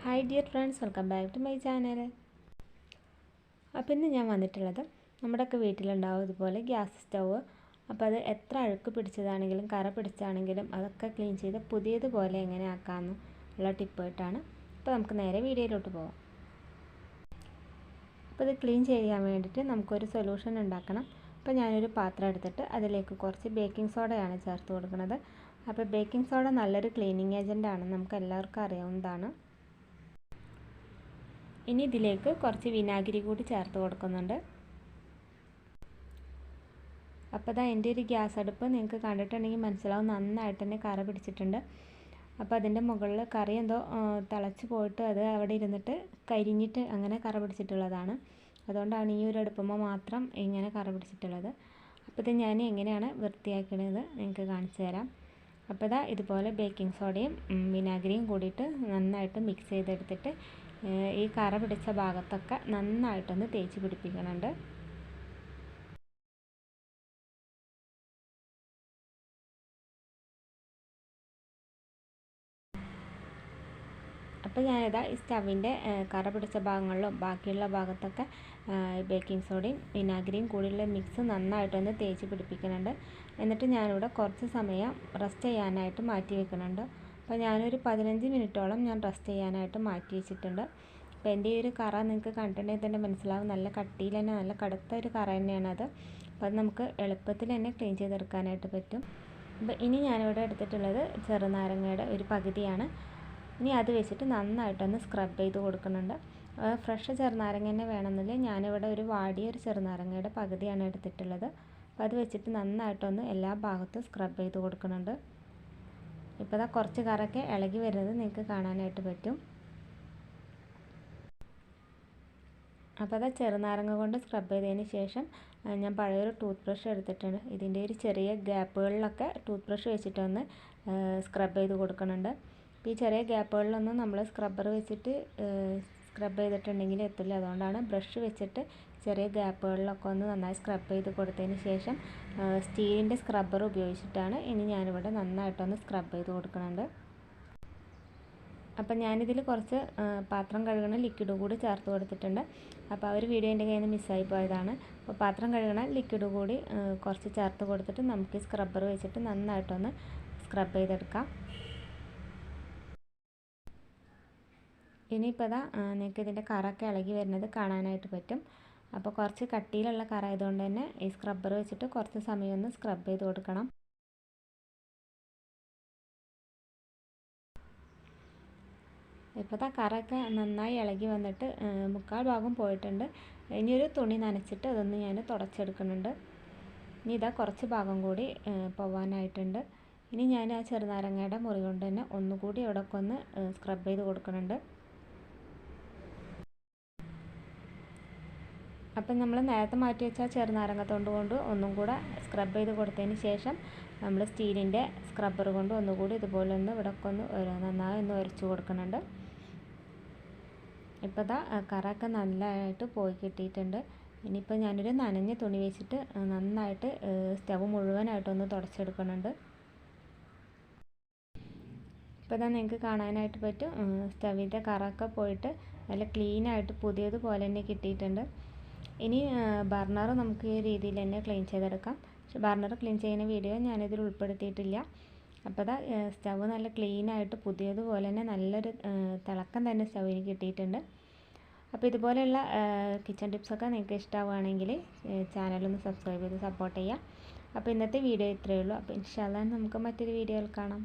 Hi dear friends, welcome back to my channel. അപ്പോൾ ഇന്ന് ഞാൻ വന്നിട്ടുള്ളത് നമ്മുടെയൊക്കെ വീട്ടിലുണ്ടാവും ഇതുപോലെ ഗ്യാസ് സ്റ്റൗവ്. അപ്പോൾ അത് എത്ര അഴുക്ക് പിടിച്ചതാണെങ്കിലും കറ പിടിച്ചാണെങ്കിലും അതൊക്കെ ക്ലീൻ ചെയ്ത് പുതിയതുപോലെ എങ്ങനെ ആക്കാമെന്ന് ഉള്ള ടിപ്പായിട്ടാണ്. അപ്പോൾ നമുക്ക് നേരെ വീഡിയോയിലോട്ട് പോകാം. അപ്പോൾ ഇത് ക്ലീൻ ചെയ്യാൻ വേണ്ടിയിട്ട് നമുക്കൊരു സൊല്യൂഷൻ ഉണ്ടാക്കണം. അപ്പോൾ ഞാനൊരു പാത്രം എടുത്തിട്ട് അതിലേക്ക് കുറച്ച് ബേക്കിംഗ് സോഡയാണ് ചേർത്ത് കൊടുക്കുന്നത്. അപ്പോൾ ബേക്കിംഗ് സോഡ നല്ലൊരു ക്ലീനിങ് ഏജൻറ്റാണ്, നമുക്ക് എല്ലാവർക്കും അറിയാവുന്നതാണ്. ഇനി ഇതിലേക്ക് കുറച്ച് വിനാഗിരി കൂടി ചേർത്ത് കൊടുക്കുന്നുണ്ട്. അപ്പോൾ അതാ എൻ്റെ ഒരു ഗ്യാസ് അടുപ്പ് നിങ്ങൾക്ക് കണ്ടിട്ടുണ്ടെങ്കിൽ മനസ്സിലാവും, നന്നായിട്ട് തന്നെ കറ പിടിച്ചിട്ടുണ്ട്. അപ്പോൾ അതിൻ്റെ മുകളിൽ കറി എന്തോ തിളച്ച് പോയിട്ട് അത് അവിടെ ഇരുന്നിട്ട് കരിഞ്ഞിട്ട് അങ്ങനെ കറ പിടിച്ചിട്ടുള്ളതാണ്. അതുകൊണ്ടാണ് ഈ ഒരു അടുപ്പുമ്പോൾ മാത്രം ഇങ്ങനെ കറ പിടിച്ചിട്ടുള്ളത്. അപ്പോൾ ഇത് ഞാൻ എങ്ങനെയാണ് വൃത്തിയാക്കുന്നത് നിങ്ങൾക്ക് കാണിച്ചു തരാം. അപ്പോൾ ഇതാ ഇതുപോലെ ബേക്കിംഗ് സോഡയും വിനാഗിരിയും കൂടിയിട്ട് നന്നായിട്ട് മിക്സ് ചെയ്തെടുത്തിട്ട് ഈ കറ പിടിച്ച ഭാഗത്തൊക്കെ നന്നായിട്ടൊന്ന് തേച്ച് പിടിപ്പിക്കുന്നുണ്ട്. അപ്പോൾ ഞാനിതാ ഈ സ്റ്റവിൻ്റെ കറ പിടിച്ച ഭാഗങ്ങളിലും ബാക്കിയുള്ള ഭാഗത്തൊക്കെ ബേക്കിംഗ് സോഡയും വിനാഗിരിയും കൂടിയുള്ള മിക്സ് നന്നായിട്ടൊന്ന് തേച്ച് പിടിപ്പിക്കുന്നുണ്ട്. എന്നിട്ട് ഞാനിവിടെ കുറച്ച് സമയം റെസ്റ്റ് ചെയ്യാനായിട്ട് മാറ്റി വെക്കുന്നുണ്ട്. അപ്പോൾ ഞാനൊരു 15 മിനിറ്റോളം ഞാൻ റെസ്റ്റ് ചെയ്യാനായിട്ട് മാറ്റി വെച്ചിട്ടുണ്ട്. അപ്പോൾ എൻ്റെ ഈ ഒരു കറ നിങ്ങൾക്ക് കണ്ടിട്ടുണ്ടെങ്കിൽ തന്നെ മനസ്സിലാവും, നല്ല കട്ടിയിൽ തന്നെ നല്ല കടുത്ത ഒരു കറ തന്നെയാണത്. അപ്പോൾ അത് നമുക്ക് എളുപ്പത്തിൽ തന്നെ ക്ലീൻ ചെയ്തെടുക്കാനായിട്ട് പറ്റും. അപ്പോൾ ഇനി ഞാനിവിടെ എടുത്തിട്ടുള്ളത് ചെറുനാരങ്ങയുടെ ഒരു പകുതിയാണ്. ഇനി അത് വെച്ചിട്ട് നന്നായിട്ടൊന്ന് സ്ക്രബ് ചെയ്ത് കൊടുക്കുന്നുണ്ട്. ഫ്രഷ് ചെറുനാരങ്ങ തന്നെ വേണമെന്നില്ല, ഞാനിവിടെ ഒരു വാടിയ ഒരു ചെറുനാരങ്ങയുടെ പകുതിയാണ് എടുത്തിട്ടുള്ളത്. അപ്പോൾ അത് വെച്ചിട്ട് നന്നായിട്ടൊന്ന് എല്ലാ ഭാഗത്തും സ്ക്രബ് ചെയ്ത് കൊടുക്കുന്നുണ്ട്. ഇപ്പോൾ അതാ കുറച്ച് കറയൊക്കെ ഇളകി വരുന്നത് നിങ്ങൾക്ക് കാണാനായിട്ട് പറ്റും. അപ്പോൾ അത് ചെറുനാരങ്ങ കൊണ്ട് സ്ക്രബ് ചെയ്തതിന് ശേഷം ഞാൻ പഴയൊരു ടൂത്ത് ബ്രഷ് എടുത്തിട്ടുണ്ട്. ഇതിൻ്റെ ഒരു ചെറിയ ഗ്യാപ്പുകളിലൊക്കെ ടൂത്ത് ബ്രഷ് വെച്ചിട്ടൊന്ന് സ്ക്രബ് ചെയ്ത് കൊടുക്കുന്നുണ്ട്. അപ്പോൾ ഈ ചെറിയ ഗ്യാപ്പുകളിലൊന്നും നമ്മൾ സ്ക്രബ്ബർ വെച്ചിട്ട് സ്ക്രബ് ചെയ്തിട്ടുണ്ടെങ്കിൽ എത്തില്ല. അതുകൊണ്ടാണ് ബ്രഷ് വെച്ചിട്ട് ചെറിയ ഗ്യാപ്പുകളിലൊക്കെ ഒന്ന് നന്നായി സ്ക്രബ് ചെയ്ത് കൊടുത്തതിന് ശേഷം സ്റ്റീലിൻ്റെ സ്ക്രബ്ബർ ഉപയോഗിച്ചിട്ടാണ് ഇനി ഞാനിവിടെ നന്നായിട്ടൊന്ന് സ്ക്രബ് ചെയ്ത് കൊടുക്കുന്നുണ്ട്. അപ്പം ഞാനിതിൽ കുറച്ച് പാത്രം കഴുകണ ലിക്വിഡ് കൂടി ചേർത്ത് കൊടുത്തിട്ടുണ്ട്. അപ്പോൾ ആ ഒരു വീഡിയോ എൻ്റെ കയ്യിൽ നിന്ന് മിസ്സായി പോയതാണ്. അപ്പോൾ പാത്രം കഴുകണ ലിക്വിഡ് കൂടി കുറച്ച് ചേർത്ത് കൊടുത്തിട്ട് നമുക്ക് ഈ സ്ക്രബ്ബർ വെച്ചിട്ട് നന്നായിട്ടൊന്ന് സ്ക്രബ് ചെയ്തെടുക്കാം. ഇനിയിപ്പോൾ ഇതാ നിങ്ങൾക്ക് ഇതിൻ്റെ കറയൊക്കെ ഇളകി വരുന്നത് കാണാനായിട്ട് പറ്റും. അപ്പോൾ കുറച്ച് കട്ടിയിലുള്ള കറ ആയതുകൊണ്ട് തന്നെ ഈ സ്ക്രബ്ബർ വെച്ചിട്ട് കുറച്ച് സമയം ഒന്ന് സ്ക്രബ് ചെയ്ത് കൊടുക്കണം. ഇപ്പോൾ കറയൊക്കെ നന്നായി ഇളകി വന്നിട്ട് മുക്കാൽ ഭാഗം പോയിട്ടുണ്ട്. ഇനിയൊരു തുണി നനച്ചിട്ട് അതൊന്ന് ഞാൻ തുടച്ചെടുക്കുന്നുണ്ട്. ഇനി ഇതാ കുറച്ച് ഭാഗം കൂടി പോവാനായിട്ടുണ്ട്. ഇനി ഞാൻ ആ ചെറുനാരങ്ങയുടെ മുറി കൊണ്ട് തന്നെ ഒന്നുകൂടി ഇവിടെയൊക്കെ ഒന്ന് സ്ക്രബ് ചെയ്ത് കൊടുക്കുന്നുണ്ട്. അപ്പം നമ്മൾ നേരത്തെ മാറ്റി വെച്ച ചെറുനാരങ്ങ തൊണ്ട് കൊണ്ട് ഒന്നും കൂടെ സ്ക്രബ് ചെയ്ത് കൊടുത്തതിന് ശേഷം നമ്മൾ സ്റ്റീലിൻ്റെ സ്ക്രബ്ബർ കൊണ്ട് ഒന്നുകൂടി ഇതുപോലെ ഒന്ന് ഇവിടെയൊക്കെ ഒന്ന് നന്നായി ഒന്ന് ഉരച്ച് കൊടുക്കുന്നുണ്ട്. ഇപ്പോൾ ഇതാ കറയൊക്കെ നല്ലതായിട്ട് പോയി കിട്ടിയിട്ടുണ്ട്. ഇനിയിപ്പോൾ ഞാനൊരു നനഞ്ഞ തുണി വെച്ചിട്ട് നന്നായിട്ട് സ്റ്റവ് മുഴുവനായിട്ടൊന്ന് തുടച്ചെടുക്കുന്നുണ്ട്. ഇപ്പോൾ ഇതാ നിങ്ങൾക്ക് കാണാനായിട്ട് പറ്റും, സ്റ്റവിൻ്റെ കറയൊക്കെ പോയിട്ട് നല്ല ക്ലീനായിട്ട് പുതിയതുപോലെ തന്നെ കിട്ടിയിട്ടുണ്ട്. ഇനി ബർണർ നമുക്ക് ഈ രീതിയിൽ തന്നെ ക്ലീൻ ചെയ്തെടുക്കാം. പക്ഷെ ബർണർ ക്ലീൻ ചെയ്യുന്ന വീഡിയോ ഞാനിതിൽ ഉൾപ്പെടുത്തിയിട്ടില്ല. അപ്പോൾ അതാ സ്റ്റവ് നല്ല ക്ലീനായിട്ട് പുതിയതുപോലെ തന്നെ നല്ലൊരു തിളക്കം തന്നെ സ്റ്റവിന് കിട്ടിയിട്ടുണ്ട്. അപ്പോൾ ഇതുപോലെയുള്ള കിച്ചൺ ടിപ്സൊക്കെ നിങ്ങൾക്ക് ഇഷ്ടമാവുകയാണെങ്കിൽ ചാനലൊന്ന് സബ്സ്ക്രൈബ് ചെയ്ത് സപ്പോർട്ട് ചെയ്യുക. അപ്പോൾ ഇന്നത്തെ വീഡിയോ ഇത്രയേ ഉള്ളൂ. അപ്പോൾ ഇൻഷാ അല്ലാഹ് നമുക്ക് മറ്റൊരു വീഡിയോയിൽ കാണാം.